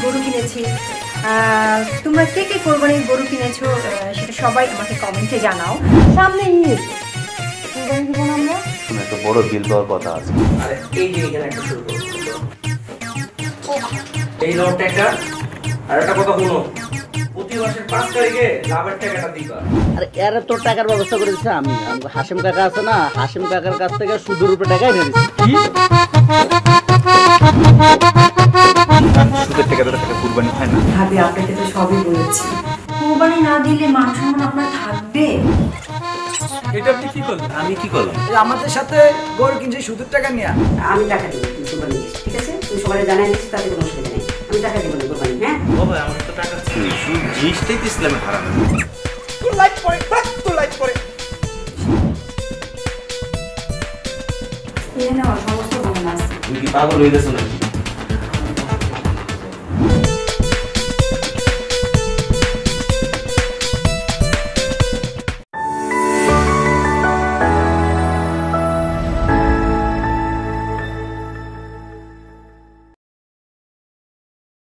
গরু কিনেছি। তোমরা কে কে কোরবানির গরু কিনেছো সেটা সবাই আমাকে কমেন্টে জানাও। সামনে ঈদ, কোরবানি দিব না আমরা? একটা বড় বিল দেওয়ার কথা আছে। আরে এই যে এখানে একটা শুরু করব, এই লোকটা একটা আর একটা কথা শুনো, প্রতি মাসের 5 তারিখে লাভের টাকাটা দিবা। আরে এর তো টাকার ব্যবস্থা করে দিচ্ছি আমি। হাসিম কাকা আছে না, হাসিম কাকার কাছ থেকে সুদের উপরে টাকা এনে দিচ্ছি। সুদের টাকা কুরবানি হয় না। ভাবি আপনাকে তো সবই বলেছি, কোরবানি না দিলে মান সম্মান আপনার থাকবে? এটা আপনি কি করলেন? আমি কি করলাম? আমাদের সাথে গরু কিনছে সুদের টাকা নিয়ে। আমি টাকা দেবো, তুই কোরবানি দিস, ঠিক আছে? তুই সবাই জানাই দিস, তাতে কোনো অসুবিধা নেই। আমি টাকা দেবো না কোরবানি, হ্যাঁ? বাবা আমার তো টাকা ছিল, শুধু জিনিসটাই তো ইসলামে হারাম। তোর লাইট পড়ে, তোর লাইট পড়ে। এখানে আমার সমস্ত গহনা আছে। তুমি কি পাগল হয়ে গেছো নাকি?